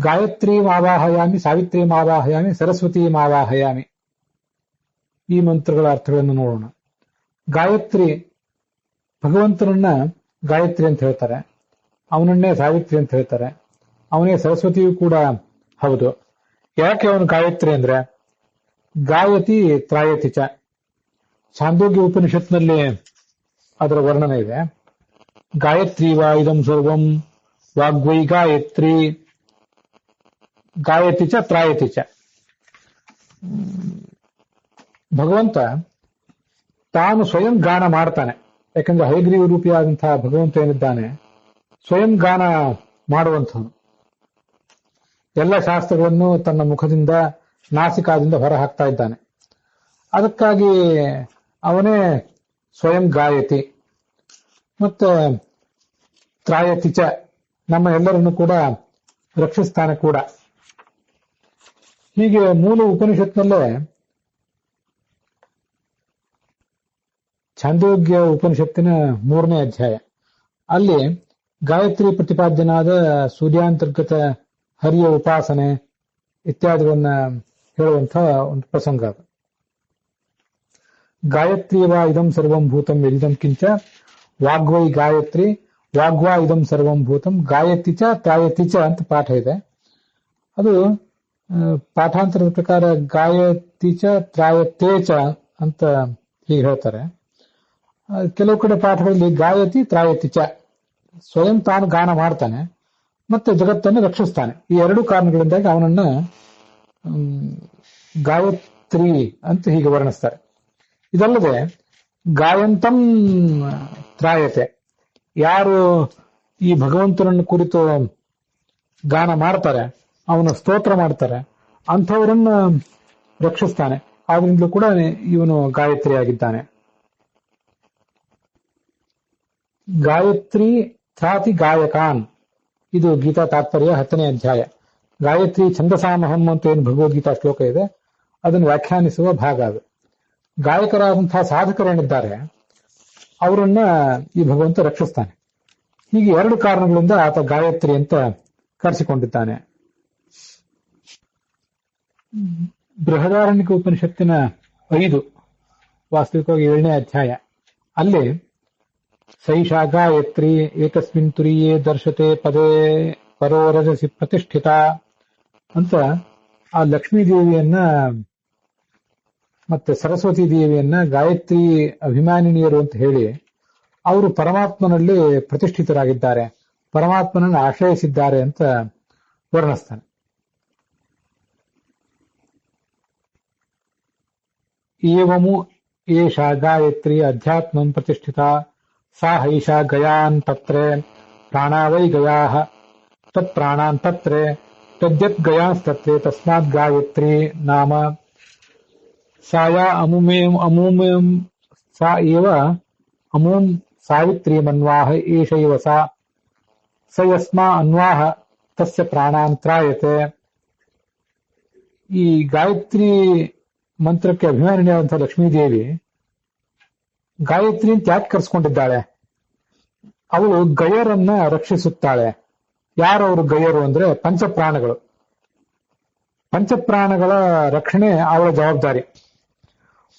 ಗಾಯತ್ರೀಮಾವಾಹಯಾಮಿ ಸಾವಿತ್ರೀಮಾವಾಹಯಾಮಿ ಸರಸ್ವತೀಮಾವಾಹಯಾಮಿ. ಈ ಮಂತ್ರಗಳ ಅರ್ಥಗಳನ್ನು ನೋಡೋಣ. ಗಾಯತ್ರಿ, ಭಗವಂತನನ್ನ ಗಾಯತ್ರಿ ಅಂತ ಹೇಳ್ತಾರೆ, ಅವನನ್ನೇ ಸಾವಿತ್ರಿ ಅಂತ ಹೇಳ್ತಾರೆ, ಅವನೇ ಸರಸ್ವತಿಯೂ ಕೂಡ ಹೌದು. ಯಾಕೆ ಅವನು ಗಾಯತ್ರಿ ಅಂದ್ರೆ ಗಾಯತಿ ತ್ರಾಯತಿ ಚ. ಛಾಂದೋಗ್ಯ ಉಪನಿಷತ್ನಲ್ಲಿ ಅದರ ವರ್ಣನೆ ಇದೆ. ಗಾಯತ್ರಿ ವಾ ಇದಂ ಸರ್ವಂ ವಾಗ್ವೈ ಗಾಯತ್ರಿ ಗಾಯತಿ ಚ ತ್ರಾಯತಿ ಚ. ಭಗವಂತ ತಾನು ಸ್ವಯಂ ಗಾನ ಮಾಡ್ತಾನೆ. ಯಾಕಂದ್ರೆ ಹಯಗ್ರೀವ ರೂಪಿಯಾದಂತಹ ಭಗವಂತ ಏನಿದ್ದಾನೆ ಸ್ವಯಂ ಗಾನ ಮಾಡುವಂಥವನು. ಎಲ್ಲ ಶಾಸ್ತ್ರಗಳನ್ನು ತನ್ನ ಮುಖದಿಂದ ನಾಸಿಕಾದಿಂದ ಹೊರ ಹಾಕ್ತಾ ಇದ್ದಾನೆ. ಅದಕ್ಕಾಗಿ ಅವನೇ ಸ್ವಯಂ ಗಾಯತಿ. ಮತ್ತೆ ತ್ರಾಯತಿ ಚ, ನಮ್ಮ ಎಲ್ಲರನ್ನು ಕೂಡ ರಕ್ಷಿಸ್ತಾನೆ ಕೂಡ. ಹೀಗೆ ಮೂಲ ಉಪನಿಷತ್ನಲ್ಲೇ ಛಾಂದೋಗ್ಯ ಉಪನಿಷತ್ತಿನ 3ನೇ ಅಧ್ಯಾಯ, ಅಲ್ಲಿ ಗಾಯತ್ರಿ ಪ್ರತಿಪಾದ್ಯನಾದ ಸೂರ್ಯಾಂತರ್ಗತ ಹರಿಯ ಉಪಾಸನೆ ಇತ್ಯಾದಿಗಳನ್ನ ಹೇಳುವಂತಹ ಒಂದು ಪ್ರಸಂಗ ಅದು. ಗಾಯತ್ರಿ ವಾ ಇದಂ ಸರ್ವಂ ಭೂತಂ ಯದಿದಂ ಕಿಂಚ ವಾಗ್ವೈ ಗಾಯತ್ರಿ ವಾಗ್ವಾ ಇದಂ ಸರ್ವಂ ಭೂತಂ ಗಾಯತಿ ಚ ತ್ರಾಯತಿ ಚ ಅಂತ ಪಾಠ ಇದೆ. ಅದು ಪಾಠಾಂತರದ ಪ್ರಕಾರ ಗಾಯತಿ ಚ ತ್ರಾಯತೇ ಚ ಅಂತ ಹೀಗೆ ಹೇಳ್ತಾರೆ. ಕೆಲವು ಕಡೆ ಪಾಠಗಳಲ್ಲಿ ಗಾಯತಿ ತ್ರಾಯತಿ ಚ, ಸ್ವಯಂ ತಾನು ಗಾನ ಮಾಡ್ತಾನೆ ಮತ್ತೆ ಜಗತ್ತನ್ನು ರಕ್ಷಿಸ್ತಾನೆ. ಈ ಎರಡು ಕಾರಣಗಳಿಂದಾಗಿ ಅವನನ್ನ ಗಾಯತ್ರಿ ಅಂತ ಹೀಗೆ ವರ್ಣಿಸ್ತಾರೆ. ಇದಲ್ಲದೆ ಗಾಯಂತಂ ತ್ರಾಯತೆ, ಯಾರು ಈ ಭಗವಂತನನ್ನು ಕುರಿತು ಗಾನ ಮಾಡ್ತಾರೆ, ಅವನ ಸ್ತೋತ್ರ ಮಾಡ್ತಾರೆ, ಅಂಥವರನ್ನ ರಕ್ಷಿಸ್ತಾನೆ. ಆದ್ರಿಂದಲೂ ಕೂಡ ಇವನು ಗಾಯತ್ರಿ ಆಗಿದ್ದಾನೆ. ಗಾಯತ್ರಿ ತ್ರಾತಿ ಗಾಯಕಾನ್, ಇದು ಗೀತಾ ತಾತ್ಪರ್ಯ 10ನೇ ಅಧ್ಯಾಯ. ಗಾಯತ್ರಿ ಛಂದಸಾಮಹಂ ಅಂತ ಏನು ಭಗವದ್ಗೀತಾ ಶ್ಲೋಕ ಇದೆ, ಅದನ್ನು ವ್ಯಾಖ್ಯಾನಿಸುವ ಭಾಗ ಅದು. ಗಾಯಕರಾದಂತಹ ಸಾಧಕರೇನಿದ್ದಾರೆ ಅವರನ್ನ ಈ ಭಗವಂತ ರಕ್ಷಿಸ್ತಾನೆ. ಹೀಗೆ 2 ಕಾರಣಗಳಿಂದ ಆತ ಗಾಯತ್ರಿ ಅಂತ ಕರೆಸಿಕೊಂಡಿದ್ದಾನೆ. ಬೃಹದಾರಣ್ಯಕ ಉಪನಿಷತ್ತಿನ 5, ವಾಸ್ತವಿಕವಾಗಿ 7ನೇ ಅಧ್ಯಾಯ, ಅಲ್ಲಿ ಸೈಷಾ ಗಾಯತ್ರಿ ಏಕಸ್ಮಿನ್ ತುರಿಯೇ ದರ್ಶತೆ ಪದೇ ಪರೋರಜಸಿ ಪ್ರತಿಷ್ಠಿತ ಅಂತ ಆ ಲಕ್ಷ್ಮೀ ದೇವಿಯನ್ನ ಮತ್ತೆ ಸರಸ್ವತಿ ದೇವಿಯನ್ನ ಗಾಯತ್ರಿ ಅಭಿಮಾನಿನಿಯರು ಅಂತ ಹೇಳಿ ಅವರು ಪರಮಾತ್ಮನಲ್ಲಿ ಪ್ರತಿಷ್ಠಿತರಾಗಿದ್ದಾರೆ, ಪರಮಾತ್ಮನನ್ನು ಆಶ್ರಯಿಸಿದ್ದಾರೆ ಅಂತ ವರ್ಣಿಸ್ತಾನೆ. ಏವಮು ಏಷಾ ಗಾಯತ್ರಿ ಅಧ್ಯಾತ್ಮಂ ಪ್ರತಿಷ್ಠಿತ ಸಾ ಹೈಷಾ ಗಯಾನ್ ತತ್ರೆ ಪ್ರಾಣಾ ವೈ ಗಯಾಃ ತತ್ ಪ್ರಾಣಾನ್ ತತ್ರೆ ತದ್ಯತ್ ಗಯಾಸ್ತತ್ರೆ ತಸ್ಮಾತ್ ಗಾಯತ್ರಿ ನಾಮ ಸಾಯಾ ಅಮೂಮೇಂ ಸಾ ಏವ ಅಮೂಂ ಸಾವಿತ್ರಿ ಮನ್ವಾಹ ಏಷೈವ ಸ ಯಸ್ಮಾ ಅನ್ವಾಹ ತಸ್ಯ ಪ್ರಾಣಾನ್ ತ್ರಾಯತೆ. ಈ ಗಾಯತ್ರಿ ಮಂತ್ರಕ್ಕೆ ಅಭಿಮಾನಿಯಾದಂತಹ ಲಕ್ಷ್ಮೀದೇವಿ ಗಾಯತ್ರಿ ಅಂತ ಯಾಕೆ ಕರೆಸ್ಕೊಂಡಿದ್ದಾಳೆ? ಅವಳು ಗಯರನ್ನ ರಕ್ಷಿಸುತ್ತಾಳೆ. ಯಾರವರು ಗಯರು ಅಂದ್ರೆ ಪಂಚಪ್ರಾಣಗಳು. ಪಂಚಪ್ರಾಣಗಳ ರಕ್ಷಣೆ ಅವಳ ಜವಾಬ್ದಾರಿ.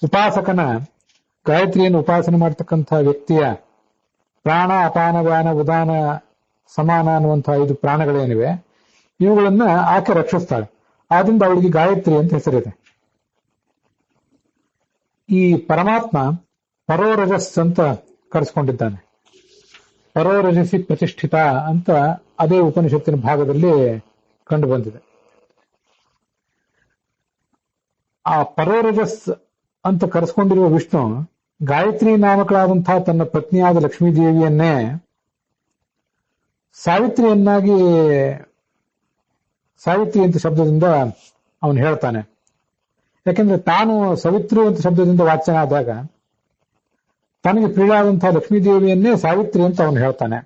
ಉಪಾಸಕನ, ಗಾಯತ್ರಿಯನ್ನು ಉಪಾಸನೆ ಮಾಡತಕ್ಕಂಥ ವ್ಯಕ್ತಿಯ ಪ್ರಾಣ, ಅಪಾನ, ವ್ಯಾನ, ಉದಾನ, ಸಮಾನ ಅನ್ನುವಂತಹ 5 ಪ್ರಾಣಗಳೇನಿವೆ ಇವುಗಳನ್ನ ಆಕೆ ರಕ್ಷಿಸ್ತಾಳೆ. ಆದ್ರಿಂದ ಅವಳಿಗೆ ಗಾಯತ್ರಿ ಅಂತ ಹೆಸರಿದೆ. ಈ ಪರಮಾತ್ಮ ಪರೋರಜಸ್ ಅಂತ ಕರೆಸ್ಕೊಂಡಿದ್ದಾನೆ. ಪರೋರಜಸಿ ಪ್ರತಿಷ್ಠಿತ ಅಂತ ಅದೇ ಉಪನಿಷತ್ತಿನ ಭಾಗದಲ್ಲಿ ಕಂಡು ಬಂದಿದೆ. ಆ ಪರೋರಜಸ್ ಅಂತ ಕರೆಸ್ಕೊಂಡಿರುವ ವಿಷ್ಣು ಗಾಯತ್ರಿ ನಾಮಕಳಾದಂತಹ ತನ್ನ ಪತ್ನಿಯಾದ ಲಕ್ಷ್ಮೀದೇವಿಯನ್ನೇ ಸಾವಿತ್ರಿ ಅಂತ ಶಬ್ದದಿಂದ ಅವನು ಹೇಳ್ತಾನೆ. ಯಾಕೆಂದ್ರೆ ತಾನು ಸವಿತ್ರಿ ಅಂತ ಶಬ್ದದಿಂದ ವಾಚ್ಯನಾದಾಗ ತನಗೆ ಪ್ರಿಯವಾದಂತಹ ಲಕ್ಷ್ಮೀದೇವಿಯನ್ನೇ ಸಾವಿತ್ರಿ ಅಂತ ಅವನು ಹೇಳ್ತಾನೆ.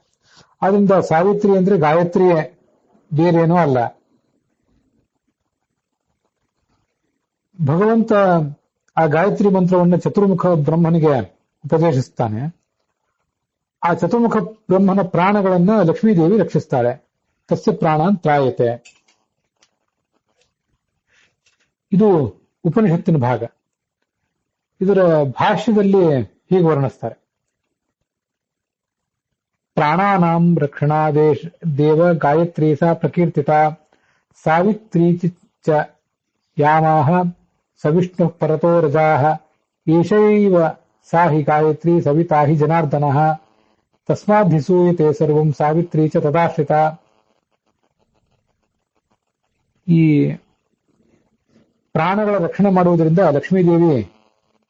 ಆದ್ರಿಂದ ಸಾವಿತ್ರಿ ಅಂದ್ರೆ ಗಾಯತ್ರಿಯೇ, ಬೇರೇನೂ ಅಲ್ಲ. ಭಗವಂತ ಆ ಗಾಯತ್ರಿ ಮಂತ್ರವನ್ನು ಚತುರ್ಮುಖ ಬ್ರಹ್ಮನಿಗೆ ಉಪದೇಶಿಸ್ತಾನೆ. ಆ ಚತುರ್ಮುಖ ಬ್ರಹ್ಮನ ಪ್ರಾಣಗಳನ್ನ ಲಕ್ಷ್ಮೀದೇವಿ ರಕ್ಷಿಸ್ತಾಳೆ. ತಸ್ಯ ಪ್ರಾಣಾನ್ ತ್ರಾಯತೆ. ಇದು ಉಪನಿಷತ್ತಿನ ಭಾಗ. ಇದರ ಭಾಷ್ಯದಲ್ಲಿ ಹೀಗೆ ವರ್ಣಿಸ್ತಾರೆ. ಪ್ರಾಣಾನಾಂ ರಕ್ಷಣಾದೇಶ ದೇವ ಗಾಯತ್ರಿ ಸಾ ಪ್ರಕೀರ್ತಿತ ಸಾವಿತ್ರೀ ಚ ಯಾಮಾಹ ಸವಿಷ್ಣು ಪರತೋ ರಜಾಹ ಏಷೈವ ಸಾ ಹಿ ಗಾಯತ್ರಿ ಸವಿತಾ ಹಿ ಜನಾರ್ದನಃ ತಸ್ಮಾದ್ಧಿಸೂಯತೆ ಸರ್ವಂ ಸಾವಿತ್ರೀ ಚ ತದಾಶ್ರಿತ. ಈ ಪ್ರಾಣಗಳ ರಕ್ಷಣೆ ಮಾಡುವುದರಿಂದ ಲಕ್ಷ್ಮೀದೇವಿ,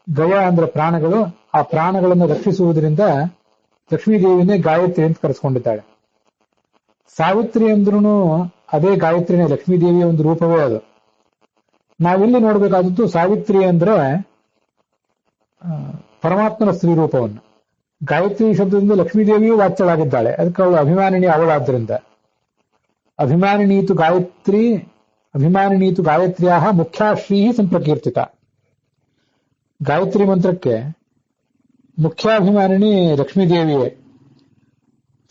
ಗಯ ಅಂದ್ರೆ ಪ್ರಾಣಗಳು, ಆ ಪ್ರಾಣಗಳನ್ನು ರಕ್ಷಿಸುವುದರಿಂದ ಲಕ್ಷ್ಮೀದೇವಿನೇ ಗಾಯತ್ರಿ ಅಂತ ಕರೆಸ್ಕೊಂಡಿದ್ದಾಳೆ. ಸಾವಿತ್ರಿ ಅಂದ್ರೂ ಅದೇ ಗಾಯತ್ರಿನೇ, ಲಕ್ಷ್ಮೀದೇವಿಯ ಒಂದು ರೂಪವೇ ಅದು. ನಾವಿಲ್ಲಿ ನೋಡಬೇಕಾದದ್ದು ಸಾವಿತ್ರಿ ಅಂದ್ರೆ ಪರಮಾತ್ಮನ ಸ್ತ್ರೀ ರೂಪವನ್ನು. ಗಾಯತ್ರಿ ಶಬ್ದದಿಂದ ಲಕ್ಷ್ಮೀದೇವಿಯೂ ವಾಚ್ಯಳಾಗಿದ್ದಾಳೆ, ಅದಕ್ಕೆ ಅವಳು ಅಭಿಮಾನಿನಿ ಅವಳಾದ್ರಿಂದ. ಅಭಿಮಾನಿನೀತು ಗಾಯತ್ರ್ಯಾ ಮುಖ್ಯಾಶ್ರೀ ಸಂಪ್ರಕೀರ್ತಿತ. ಗಾಯತ್ರಿ ಮಂತ್ರಕ್ಕೆ ಮುಖ್ಯಾಭಿಮಾನಿನಿ ಲಕ್ಷ್ಮೀದೇವಿಯೇ.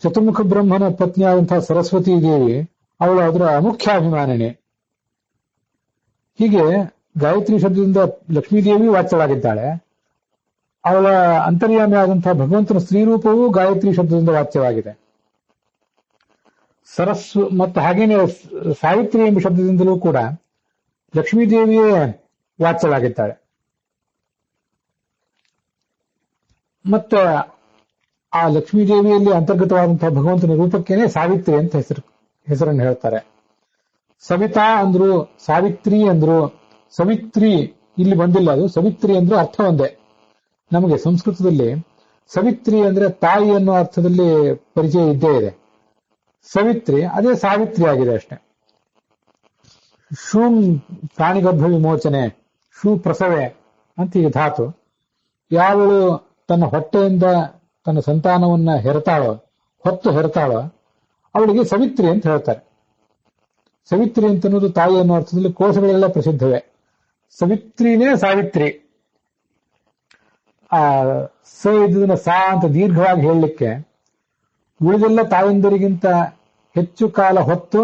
ಚತುರ್ಮುಖ ಬ್ರಹ್ಮನ ಪತ್ನಿಯಾದಂತಹ ಸರಸ್ವತೀ ದೇವಿ ಅವಳು ಅದರ ಮುಖ್ಯಾಭಿಮಾನಿನಿ. ಹೀಗೆ ಗಾಯತ್ರಿ ಶಬ್ದದಿಂದ ಲಕ್ಷ್ಮೀದೇವಿ ವಾಚ್ಯಳಾಗಿದ್ದಾಳೆ. ಅವಳ ಅಂತರ್ಯಾಮಿ ಆದಂತಹ ಭಗವಂತನ ಸ್ತ್ರೀರೂಪವೂ ಗಾಯತ್ರಿ ಶಬ್ದದಿಂದ ವಾಚ್ಯವಾಗಿದೆ. ಮತ್ತು ಹಾಗೇನೆ ಸಾವಿತ್ರಿ ಎಂಬ ಶಬ್ದದಿಂದಲೂ ಕೂಡ ಲಕ್ಷ್ಮೀದೇವಿಯೇ ವಾಚ್ಯಳಾಗಿದ್ದಾಳೆ. ಮತ್ತೆ ಆ ಲಕ್ಷ್ಮೀದೇವಿಯಲ್ಲಿ ಅಂತರ್ಗತವಾದಂತಹ ಭಗವಂತನ ರೂಪಕ್ಕೇನೆ ಸಾವಿತ್ರಿ ಅಂತ ಹೆಸರನ್ನು ಹೇಳ್ತಾರೆ. ಸವಿತಾ ಅಂದ್ರು, ಸಾವಿತ್ರಿ ಅಂದ್ರು. ಸವಿತ್ರಿ ಇಲ್ಲಿ ಬಂದಿಲ್ಲ, ಅದು ಸವಿತ್ರಿ ಅಂದ್ರೂ ಅರ್ಥ ಒಂದೇ. ನಮಗೆ ಸಂಸ್ಕೃತದಲ್ಲಿ ಸವಿತ್ರಿ ಅಂದ್ರೆ ತಾಯಿ ಅನ್ನೋ ಅರ್ಥದಲ್ಲಿ ಪರಿಚಯ ಇದ್ದೇ ಇದೆ. ಸವಿತ್ರಿ ಅದೇ ಸಾವಿತ್ರಿ ಆಗಿದೆ ಅಷ್ಟೆ. ಶೂಂ ಪ್ರಾಣಿಗರ್ಭ ವಿಮೋಚನೆ, ಶೂ ಪ್ರಸವೆ ಅಂತ ಈಗ ಧಾತು. ಯಾವಳು ತನ್ನ ಹೊಟ್ಟೆಯಿಂದ ತನ್ನ ಸಂತಾನವನ್ನ ಹೊತ್ತು ಹೆರತಾಳೋ ಅವಳಿಗೆ ಸವಿತ್ರಿ ಅಂತ ಹೇಳ್ತಾರೆ. ಸವಿತ್ರಿ ಅಂತ ಅನ್ನೋದು ತಾಯಿ ಅನ್ನೋ ಅರ್ಥದಲ್ಲಿ ಕೋಶಗಳೆಲ್ಲ ಪ್ರಸಿದ್ಧವೇ. ಸವಿತ್ರಿನೇ ಸಾವಿತ್ರಿ. ಆ ಇದನ್ನ ಸಾ ಅಂತ ದೀರ್ಘವಾಗಿ ಹೇಳಲಿಕ್ಕೆ, ಉಳಿದೆಲ್ಲ ತಾಯಂದರಿಗಿಂತ ಹೆಚ್ಚು ಕಾಲ ಹೊತ್ತು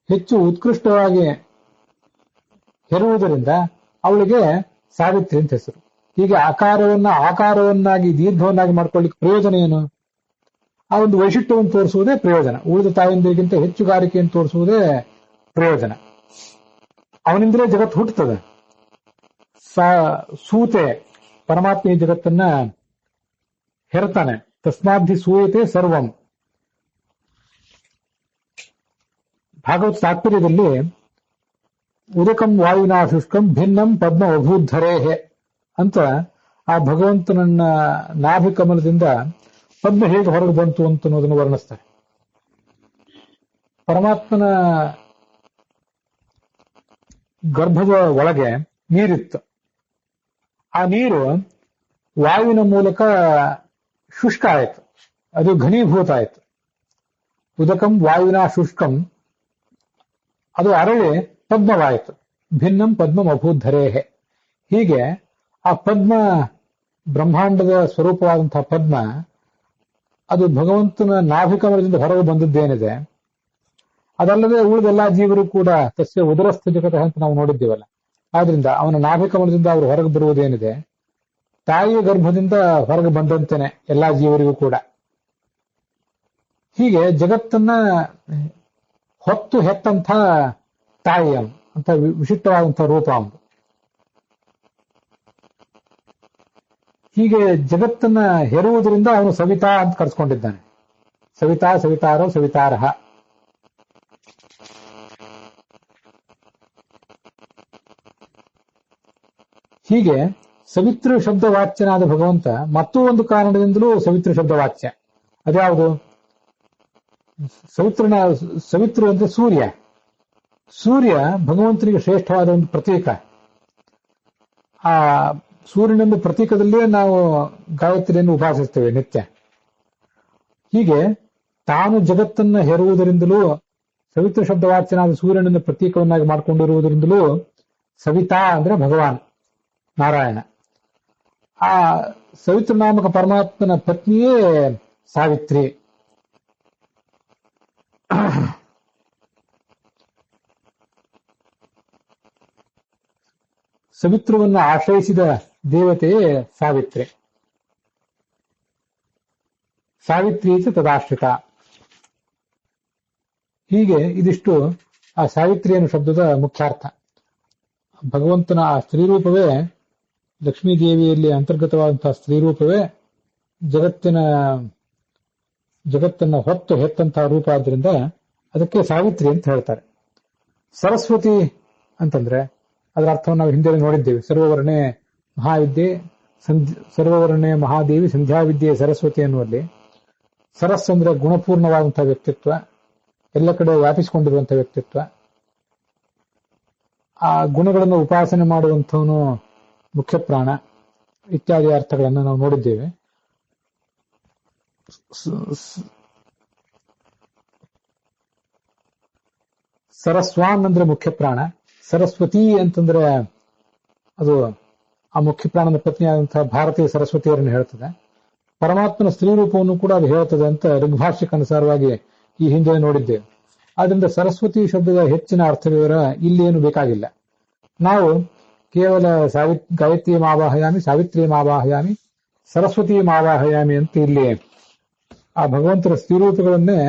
ಹೆಚ್ಚು ಉತ್ಕೃಷ್ಟವಾಗಿ ಹೆರುವುದರಿಂದ ಅವಳಿಗೆ ಸಾವಿತ್ರಿ ಅಂತ ಹೆಸರು. ಹೀಗೆ ಆಕಾರವನ್ನಾಗಿ ದೀರ್ಘವನ್ನಾಗಿ ಮಾಡ್ಕೊಳ್ಳಿಕ್ಕೆ ಪ್ರಯೋಜನ ಏನು? ಆ ಒಂದು ವೈಶಿಷ್ಟ್ಯವನ್ನು ತೋರಿಸುವುದೇ ಪ್ರಯೋಜನ. ಉಳಿದ ತಾಯಂದಿರಿಗಿಂತ ಹೆಚ್ಚುಗಾರಿಕೆಯನ್ನು ತೋರಿಸುವುದೇ ಪ್ರಯೋಜನ. ಅವನಿಂದಲೇ ಜಗತ್ತು ಹುಟ್ಟುತ್ತದೆ. ಸೂತೆ ಪರಮಾತ್ಮ ಈ ಜಗತ್ತನ್ನ ಹೆರ್ತಾನೆ. ತಸ್ಮಾದ್ಧಿ ಸೂಯತೆ ಸರ್ವಂ. ಭಾಗವತ ತಾತ್ಪರ್ಯದಲ್ಲಿ ಉದಕಂ ವಾಯುನಾ ಶುಷ್ಕಂ ಭಿನ್ನಂ ಪದ್ಮ ಅಭೂದ್ಧರೇಹೆ ಅಂತ ಆ ಭಗವಂತನನ್ನ ನಾಭಿ ಕಮಲದಿಂದ ಪದ್ಮ ಹೇಗೆ ಹೊರಗೆ ಬಂತು ಅಂತ ಅನ್ನೋದನ್ನು ವರ್ಣಿಸ್ತಾರೆ. ಪರಮಾತ್ಮನ ಗರ್ಭದ ಒಳಗೆ ನೀರಿತ್ತು. ಆ ನೀರು ವಾಯುವಿನ ಮೂಲಕ ಶುಷ್ಕ ಆಯಿತು, ಅದು ಘನೀಭೂತ ಆಯಿತು. ಉದಕಂ ವಾಯುನಾ ಶುಷ್ಕಂ, ಅದು ಅರಳಿ ಪದ್ಮವಾಯಿತು. ಭಿನ್ನಂ ಪದ್ಮಂ ಅಭೂದ್ಧರೇಹೆ. ಹೀಗೆ ಆ ಪದ್ಮ, ಬ್ರಹ್ಮಾಂಡದ ಸ್ವರೂಪವಾದಂತಹ ಪದ್ಮ, ಅದು ಭಗವಂತನ ನಾಭಿಕಮಲದಿಂದ ಹೊರಗೆ ಬಂದದ್ದೇನಿದೆ, ಅದಲ್ಲದೆ ಉಳಿದೆಲ್ಲಾ ಜೀವರು ಕೂಡ ತಸ್ಯ ಉದರಸ್ಥ ಜಗತ ಅಂತ ನಾವು ನೋಡಿದ್ದೀವಲ್ಲ. ಆದ್ರಿಂದ ಅವನ ನಾಭಿಕಮಲದಿಂದ ಅವರು ಹೊರಗೆ ಬರುವುದೇನಿದೆ, ತಾಯಿಯ ಗರ್ಭದಿಂದ ಹೊರಗೆ ಬಂದಂತೆನೆ ಎಲ್ಲಾ ಜೀವರಿಗೂ ಕೂಡ. ಹೀಗೆ ಜಗತ್ತನ್ನ ಹೊತ್ತು ಹೆತ್ತಂಥ ತಾಯಿ ಅಂತ ವಿಶಿಷ್ಟವಾದಂಥ ರೂಪ ಅವನು. ಹೀಗೆ ಜಗತ್ತನ್ನ ಹೆರುವುದರಿಂದ ಅವನು ಸವಿತಾ ಅಂತ ಕರೆಸ್ಕೊಂಡಿದ್ದಾನೆ. ಸವಿತಾ, ಸವಿತಾರೋ, ಸವಿತಾರಹ. ಹೀಗೆ ಸವಿತೃ ಶಬ್ದವಾಚ್ಯನಾದ ಭಗವಂತ ಮತ್ತೂ ಒಂದು ಕಾರಣದಿಂದಲೂ ಸವಿತೃ ಶಬ್ದವಾಚ್ಯ. ಅದ್ಯಾವುದು? ಸವಿತೃ ಅಂದ್ರೆ ಸೂರ್ಯ. ಸೂರ್ಯ ಭಗವಂತನಿಗೆ ಶ್ರೇಷ್ಠವಾದ ಒಂದು ಪ್ರತೀಕ. ಆ ಸೂರ್ಯನೊಂದು ಪ್ರತೀಕದಲ್ಲೇ ನಾವು ಗಾಯತ್ರಿಯನ್ನು ಉಪಾಸಿಸ್ತೇವೆ ನಿತ್ಯ. ಹೀಗೆ ತಾನು ಜಗತ್ತನ್ನ ಹೆರುವುದರಿಂದಲೂ, ಸವಿತೃ ಶಬ್ದವಾಚ್ಯನಾದ ಸೂರ್ಯನನ್ನು ಪ್ರತೀಕವನ್ನಾಗಿ ಮಾಡಿಕೊಂಡಿರುವುದರಿಂದಲೂ ಸವಿತಾ ಅಂದ್ರೆ ಭಗವಾನ್ ನಾರಾಯಣ. ಆ ಸವಿತೃನಾಮಕ ಪರಮಾತ್ಮನ ಪತ್ನಿಯೇ ಸಾವಿತ್ರಿ. ಸವಿತೃವನ್ನು ಆಶ್ರಯಿಸಿದ ದೇವತೆಯೇ ಸಾವಿತ್ರಿ. ಸಾವಿತ್ರಿ ತದಾಶ್ರಿತ. ಹೀಗೆ ಇದಿಷ್ಟು ಆ ಸಾವಿತ್ರಿ ಅನ್ನೋ ಶಬ್ದದ ಮುಖ್ಯಾರ್ಥ. ಭಗವಂತನ ಆ ಸ್ತ್ರೀರೂಪವೇ, ಲಕ್ಷ್ಮೀದೇವಿಯಲ್ಲಿ ಅಂತರ್ಗತವಾದಂತಹ ಸ್ತ್ರೀರೂಪವೇ ಜಗತ್ತನ್ನ ಹೊತ್ತು ಹೆತ್ತಂತಹ ರೂಪ ಆದ್ರಿಂದ ಅದಕ್ಕೆ ಸಾವಿತ್ರಿ ಅಂತ ಹೇಳ್ತಾರೆ. ಸರಸ್ವತಿ ಅಂತಂದ್ರೆ ಅದರ ಅರ್ಥವನ್ನು ನಾವು ಹಿಂದೆ ನೋಡಿದ್ದೇವೆ. ಸರ್ವವರ್ಣೆ ಮಹಾವಿದ್ಯೆ, ಸರ್ವವರ್ಣೆ ಮಹಾದೇವಿ ಸಂಧ್ಯಾವಿದ್ಯೆ ಸರಸ್ವತಿ ಅನ್ನುವಲ್ಲಿ ಸರಸ್ ಅಂದ್ರೆ ಗುಣಪೂರ್ಣವಾದಂತಹ ವ್ಯಕ್ತಿತ್ವ, ಎಲ್ಲ ಕಡೆ ವ್ಯಾಪಿಸಿಕೊಂಡಿರುವಂತಹ ವ್ಯಕ್ತಿತ್ವ. ಆ ಗುಣಗಳನ್ನು ಉಪಾಸನೆ ಮಾಡುವಂಥವನು ಮುಖ್ಯ ಪ್ರಾಣ ಇತ್ಯಾದಿ ಅರ್ಥಗಳನ್ನು ನಾವು ನೋಡಿದ್ದೇವೆ. ಸರಸ್ವಾನ್ ಅಂದ್ರೆ ಮುಖ್ಯ ಪ್ರಾಣ, ಸರಸ್ವತಿ ಅಂತಂದ್ರೆ ಅದು ಆ ಮುಖ್ಯ ಪ್ರಾಣದ ಪತ್ನಿಯಾದಂತಹ ಭಾರತೀಯ ಸರಸ್ವತಿಯರನ್ನು ಹೇಳ್ತದೆ. ಪರಮಾತ್ಮನ ಸ್ತ್ರೀ ರೂಪವನ್ನು ಕೂಡ ಅದು ಹೇಳ್ತದೆ ಅಂತ ಋಗ್ಭಾಷ್ಯಕ್ಕೆ ಅನುಸಾರವಾಗಿ ಈ ಹಿಂದೆ ನೋಡಿದ್ದೇವೆ. ಆದ್ರಿಂದ ಸರಸ್ವತಿ ಶಬ್ದದ ಹೆಚ್ಚಿನ ಅರ್ಥವಿವರ ಇಲ್ಲಿ ಏನು ಬೇಕಾಗಿಲ್ಲ. ನಾವು ಕೇವಲ ಗಾಯತ್ರಿ ಮಾವಾಹಯಾಮಿ, ಸಾವಿತ್ರಿ ಮಾವಾಹಯಾಮಿ, ಸರಸ್ವತಿ ಮಾವಾಹಯಾಮಿ ಅಂತ ಇಲ್ಲಿ ಆ ಭಗವಂತನ ಸ್ತ್ರೀರೂಪಗಳನ್ನೇ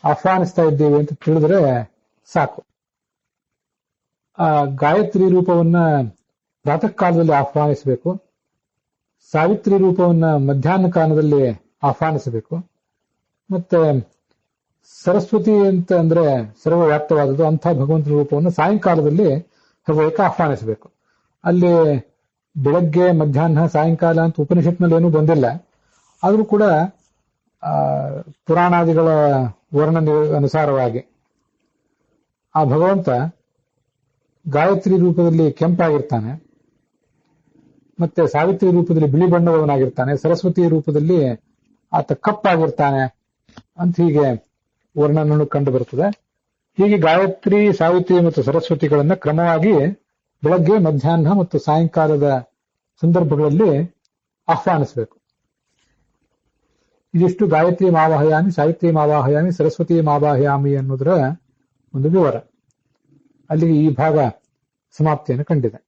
ಆಹ್ವಾನಿಸ್ತಾ ಇದ್ದೇವೆ ಅಂತ ತಿಳಿದ್ರೆ ಸಾಕು. ಆ ಗಾಯತ್ರಿ ರೂಪವನ್ನ ಪ್ರಾತಃ ಕಾಲದಲ್ಲಿ ಆಹ್ವಾನಿಸಬೇಕು, ಸಾವಿತ್ರಿ ರೂಪವನ್ನ ಮಧ್ಯಾಹ್ನ ಕಾಲದಲ್ಲಿ ಆಹ್ವಾನಿಸಬೇಕು, ಮತ್ತೆ ಸರಸ್ವತಿ ಅಂತ ಅಂದ್ರೆ ಸರ್ವವ್ಯಾಪ್ತವಾದದ್ದು ಅಂಥ ಭಗವಂತನ ರೂಪವನ್ನು ಸಾಯಂಕಾಲದಲ್ಲಿ ಹೃದಯಕ್ಕೆ ಆಹ್ವಾನಿಸಬೇಕು. ಅಲ್ಲಿ ಬೆಳಗ್ಗೆ ಮಧ್ಯಾಹ್ನ ಸಾಯಂಕಾಲ ಅಂತ ಉಪನಿಷತ್ನಲ್ಲಿ ಏನೂ ಬಂದಿಲ್ಲ. ಆದರೂ ಕೂಡ ಪುರಾಣಾದಿಗಳ ವರ್ಣನೆ ಅನುಸಾರವಾಗಿ ಆ ಭಗವಂತ ಗಾಯತ್ರಿ ರೂಪದಲ್ಲಿ ಕೆಂಪಾಗಿರ್ತಾನೆ, ಮತ್ತೆ ಸಾವಿತ್ರಿ ರೂಪದಲ್ಲಿ ಬಿಳಿ ಬಣ್ಣದವನಾಗಿರ್ತಾನೆ, ಸರಸ್ವತಿ ರೂಪದಲ್ಲಿ ಆತ ಕಪ್ಪಾಗಿರ್ತಾನೆ ಅಂತ ಹೀಗೆ ವರ್ಣನನ್ನು ಕಂಡು ಬರುತ್ತದೆ. ಹೀಗೆ ಗಾಯತ್ರಿ, ಸಾವಿತ್ರಿ ಮತ್ತು ಸರಸ್ವತಿಗಳನ್ನ ಕ್ರಮವಾಗಿ ಬೆಳಗ್ಗೆ ಮಧ್ಯಾಹ್ನ ಮತ್ತು ಸಾಯಂಕಾಲದ ಸಂದರ್ಭಗಳಲ್ಲಿ ಆಹ್ವಾನಿಸಬೇಕು. ಇದಿಷ್ಟು ಗಾಯತ್ರಿ ಮಾವಾಹಯಾಮಿ, ಸಾವಿತ್ರಿ ಮಾವಾಹಯಾಮಿ, ಸರಸ್ವತಿ ಮಾವಾಹಯಾಮಿ ಅನ್ನೋದರ ಒಂದು ವಿವರ. ಅಲ್ಲಿಗೆ ಈ ಭಾಗ ಸಮಾಪ್ತಿಯನ್ನು ಕಂಡಿದೆ.